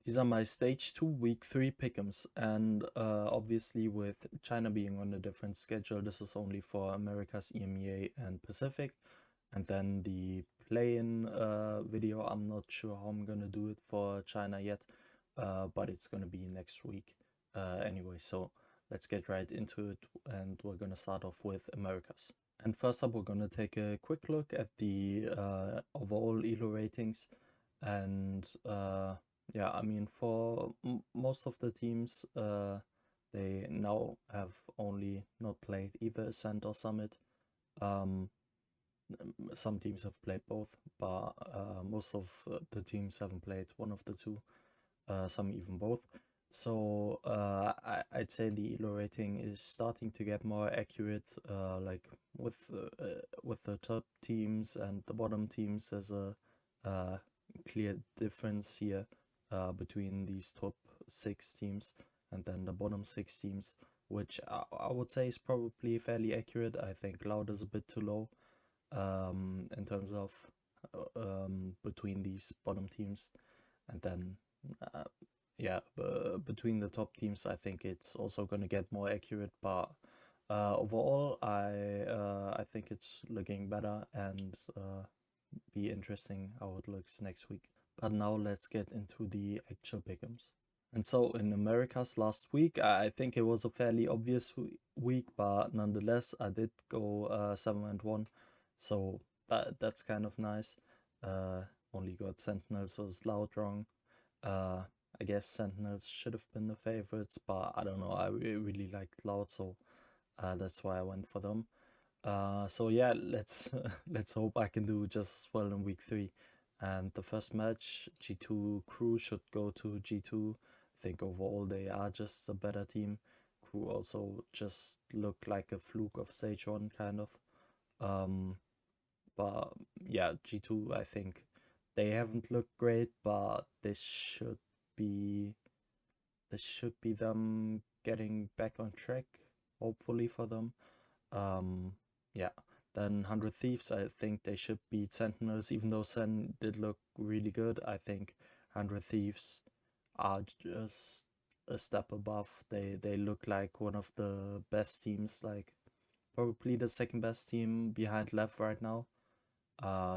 These are my stage 2 week 3 pick'ems, and obviously with China being on a different schedule, this is only for Americas, EMEA and Pacific. And then the play-in video, I'm not sure how I'm gonna do it for China yet, but it's gonna be next week anyway. So let's get right into it, and we're gonna start off with Americas. And first up, we're gonna take a quick look at the overall ELO ratings, and yeah, I mean, for most of the teams, they now have only not played either Ascent or Summit. Some teams have played both, but most of the teams haven't played one of the two, some even both. So I'd say the ELO rating is starting to get more accurate, like with the top teams and the bottom teams. There's a clear difference here between these top 6 teams and then the bottom 6 teams, which I would say is probably fairly accurate. I think Loud is a bit too low in terms of between these bottom teams, and then yeah, between the top teams, I think it's also going to get more accurate. But overall, I think it's looking better, and be interesting how it looks next week. But now let's get into the actual pick'ems. And so in Americas last week, I think it was a fairly obvious week, but nonetheless, I did go 7-1, so that's kind of nice. Only got Sentinels was Loud wrong. I guess Sentinels should have been the favorites, but I don't know. I really liked Loud, so that's why I went for them. So yeah, let's let's hope I can do just as well in week 3. And the first match, G2 Crew should go to G2. I think overall they are just a better team. Crew also just look like a fluke of stage 1 kind of. But yeah, G2, I think they haven't looked great, but this should be them getting back on track, hopefully for them. Yeah, then 100 Thieves, I think they should beat Sentinels, even though Sen did look really good. I think 100 Thieves are just a step above. They look like one of the best teams, like probably the second best team behind Lev right now.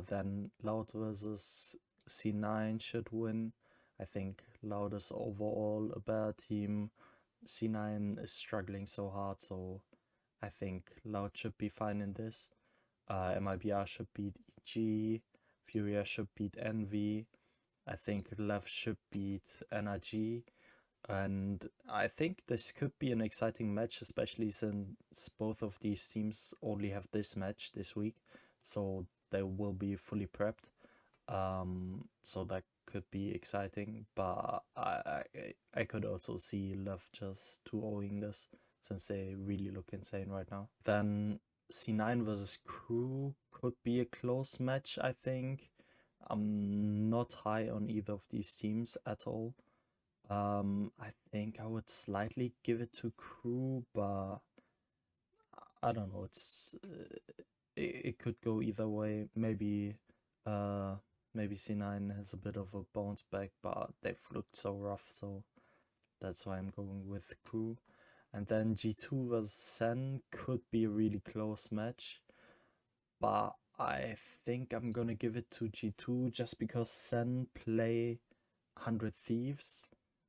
Then Loud versus C9 should win. I think Loud is overall a better team. C9 is struggling so hard, so I think Loud should be fine in this. MIBR should beat EG. Furia should beat Envy. I think Lev should beat NRG. And I think this could be an exciting match, especially since both of these teams only have this match this week. So they will be fully prepped. So that could be exciting. But I could also see Lev just 2-0ing this, since they really look insane right now. Then C9 versus Crew could be a close match, I think. I'm not high on either of these teams at all. I think I would slightly give it to Crew, but I don't know. It could go either way. Maybe C9 has a bit of a bounce back, but they've looked so rough, so that's why I'm going with Crew. And then G2 vs Sen could be a really close match, but I think I'm gonna give it to G2 just because Sen play 100 Thieves.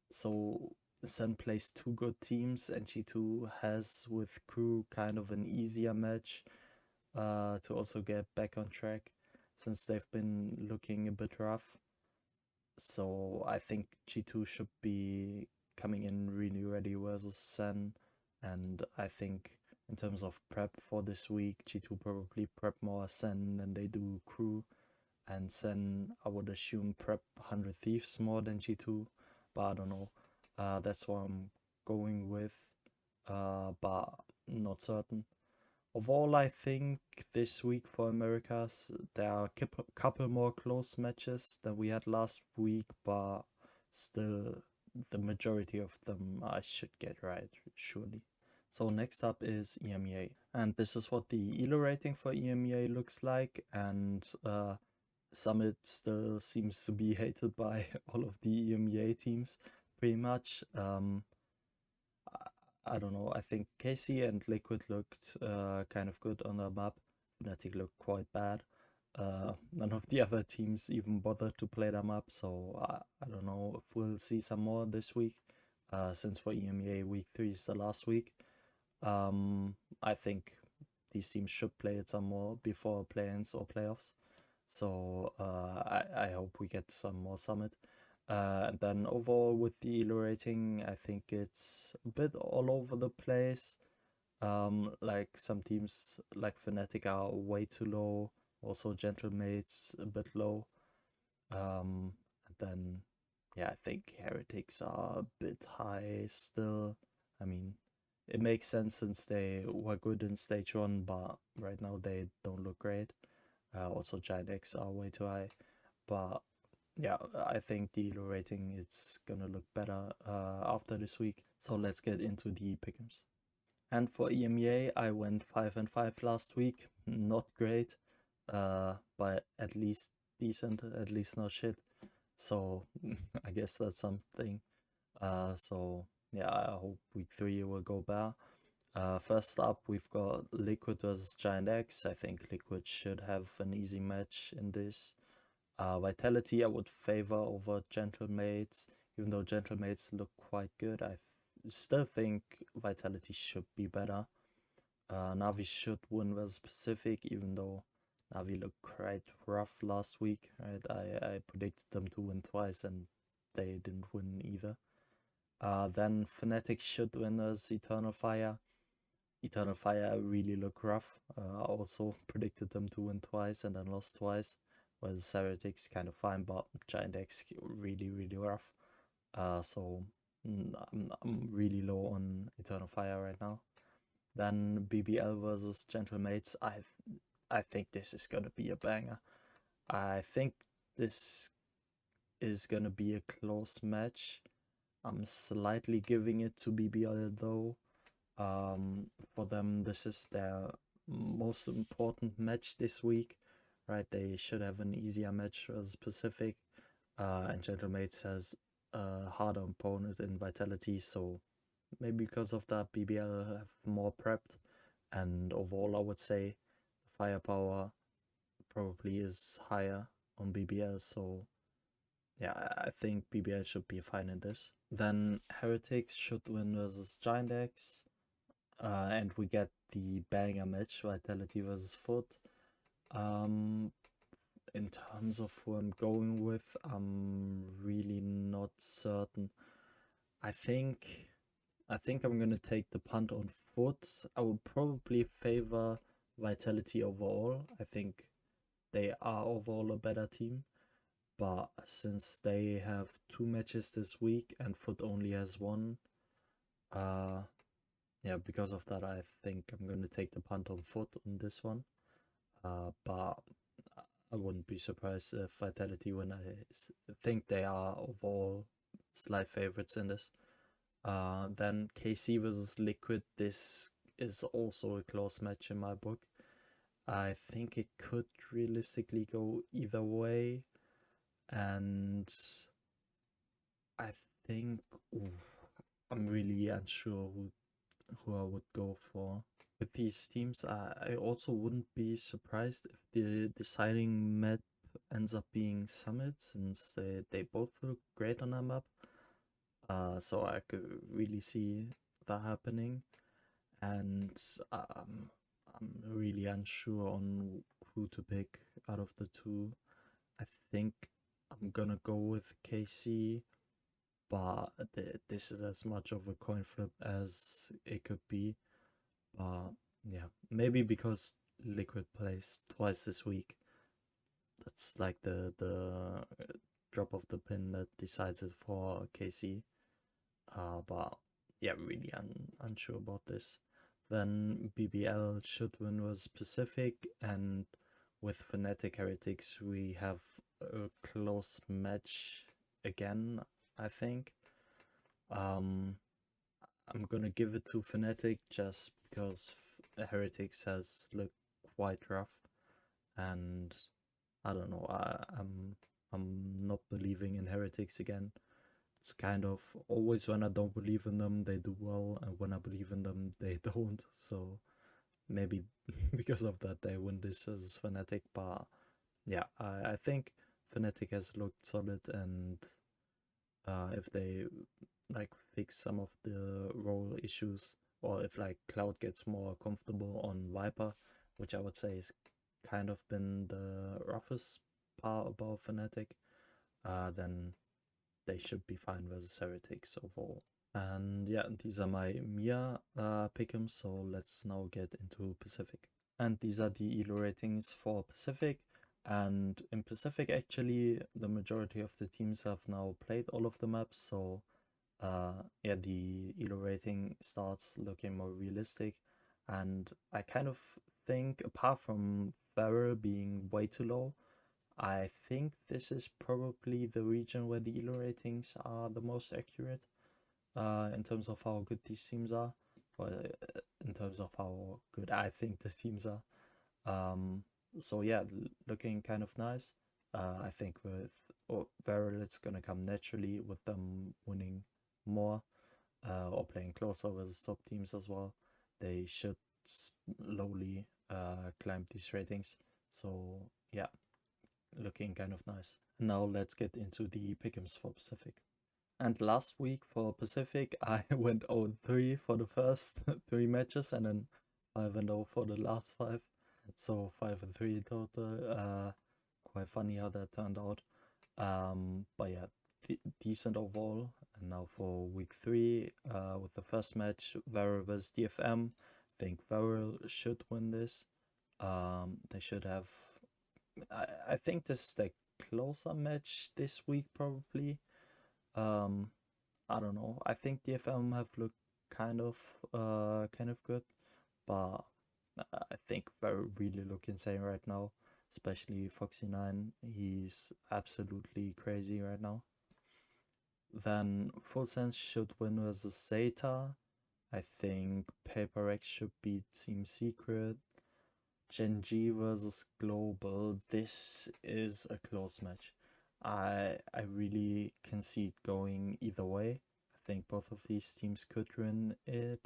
So Sen plays 2 good teams, and G2 has with Crew kind of an easier match to also get back on track, since they've been looking a bit rough. So I think G2 should be coming in really ready versus Sen, and I think in terms of prep for this week, G2 probably prep more Sen than they do Crew, and Sen, I would assume, prep 100 Thieves more than G2, but I don't know. That's what I'm going with, but not certain. Overall, I think this week for Americas, there are a couple more close matches than we had last week, but still the majority of them I should get right, surely. So next up is EMEA, and this is what the ELO rating for EMEA looks like, and Summit still seems to be hated by all of the EMEA teams, pretty much. I don't know. I think KC and Liquid looked kind of good on the map. Fnatic looked quite bad. None of the other teams even bothered to play them up, so I don't know if we'll see some more this week. Since for EMEA week 3 is the last week. I think these teams should play it some more before play-ins or playoffs. So I hope we get some more Summit. And then overall with the elo rating, I think it's a bit all over the place. Like some teams like Fnatic are way too low. Also Gentlemates a bit low. And then yeah, I think Heretics are a bit high still. I mean, it makes sense since they were good in stage 1, but right now they don't look great. Also Giant X are way too high. But yeah, I think the elo rating it's gonna look better after this week. So let's get into the Pickems. And for EMEA, I went 5 and 5 last week. Not great, but at least decent, at least not shit. So I guess that's something. So yeah, I hope week 3 will go better. First up, we've got Liquid versus Giant X. I think Liquid should have an easy match in this. Vitality I would favor over Gentlemates, even though Gentlemates look quite good. I still think Vitality should be better. Navi should win versus Pacific, even though Navi looked quite rough last week. Right, I predicted them to win twice and they didn't win either. Then Fnatic should win as Eternal Fire. Eternal Fire really look rough. I also predicted them to win twice and then lost twice. Whereas Heretics kind of fine, but Giant X really, really rough. So I'm really low on Eternal Fire right now. Then BBL versus Gentlemates. I think this is gonna be a banger. I think this is gonna be a close match. I'm slightly giving it to BBL though. For them, this is their most important match this week, right? They should have an easier match as Pacific, and Gentlemates has a harder opponent in Vitality, so maybe because of that, BBL have more prepped, and overall, I would say the firepower probably is higher on BBL, so yeah, I think BBL should be fine in this. Then Heretics should win versus Giant X. And we get the banger match, Vitality versus Foot. In terms of who I'm going with, I'm really not certain. I think I'm gonna take the punt on Foot. I would probably favor Vitality overall. I think they are overall a better team. But since they have 2 matches this week and Foot only has 1, yeah, because of that, I think I'm going to take the punt on Foot on this one. But I wouldn't be surprised if Vitality win. I think they are overall slight favorites in this. Then KC versus Liquid. This is also a close match in my book. I think it could realistically go either way. And I think I'm really unsure who I would go for. With these teams, I also wouldn't be surprised if the deciding map ends up being Summit, since they both look great on that map. So I could really see that happening. And I'm really unsure on who to pick out of the two. I think I'm gonna go with KC, but this is as much of a coin flip as it could be. But yeah, maybe because Liquid plays twice this week, that's like the drop of the pin that decides it for KC. But yeah, really unsure about this. Then BBL should win was Pacific, and with Fnatic Heretics we have a close match again, I think. I'm gonna give it to Fnatic just because Heretics has looked quite rough, and I don't know. I'm not believing in Heretics again. It's kind of always when I don't believe in them, they do well, and when I believe in them, they don't. So maybe because of that, they win this as Fnatic. But yeah, I think Fnatic has looked solid, and if they like fix some of the role issues, or if like Cloud gets more comfortable on Viper, which I would say is kind of been the roughest part about Fnatic, then they should be fine versus Heretics overall. And yeah, these are my Mia Pickems, so let's now get into Pacific. And these are the elo ratings for Pacific. And in Pacific, actually, the majority of the teams have now played all of the maps, so yeah, the elo rating starts looking more realistic. And I kind of think, apart from Farrell being way too low, I think this is probably the region where the elo ratings are the most accurate in terms of how good these teams are, or in terms of how good I think the teams are. So yeah, looking kind of nice. I think with Varel, it's gonna come naturally with them winning more or playing closer versus top teams as well. They should slowly climb these ratings. So yeah, looking kind of nice. Now let's get into the pick'ems for Pacific. And last week for Pacific, I went 0-3 for the first 3 matches, and then 5-0 for the last 5. So 5-3 in total. Quite funny how that turned out. But yeah, decent overall. And now for week 3, with the first match, Varel vs DFM. I think Varel should win this. They should have. I think this is the closer match this week, probably. Um, I don't know. I think DFM have looked kind of good, but I think they really look insane right now. Especially Foxy9, he's absolutely crazy right now. Then Full Sense should win versus Zeta. I think Paper X should beat Team Secret. Gen G versus Global. This is a close match. I really can see it going either way. I think both of these teams could win it,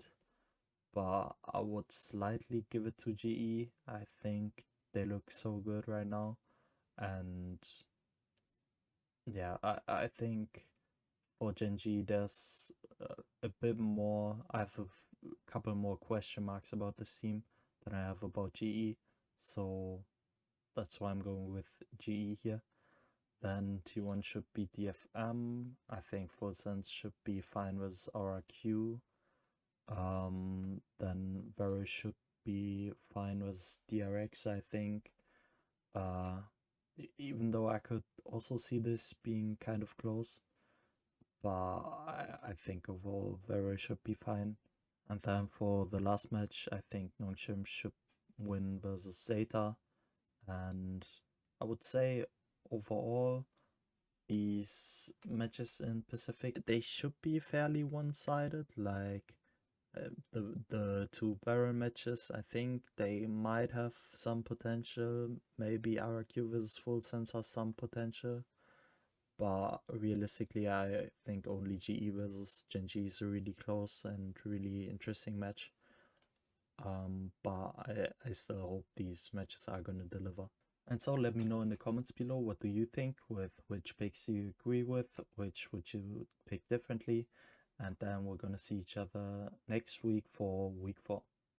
but I would slightly give it to GE. I think they look so good right now, and yeah, I think for Gen G there's a bit more. I have a couple more question marks about this team than I have about GE, so that's why I'm going with GE here. Then T1 should be DFM. I think Full Sense should be fine with RRQ. Then Vero should be fine with DRX, I think. Even though I could also see this being kind of close. But I think overall Vero should be fine. And then for the last match, I think Nongshim should win versus Zeta. And I would say overall, these matches in Pacific, they should be fairly one-sided. Like the 2 Baron matches, I think they might have some potential. Maybe RQ versus Full Sense has some potential. But realistically, I think only GE versus Gen G is a really close and really interesting match. But I still hope these matches are going to deliver. And so let me know in the comments below, what do you think, with which picks you agree with, which would you pick differently. And then we're going to see each other next week for week 4.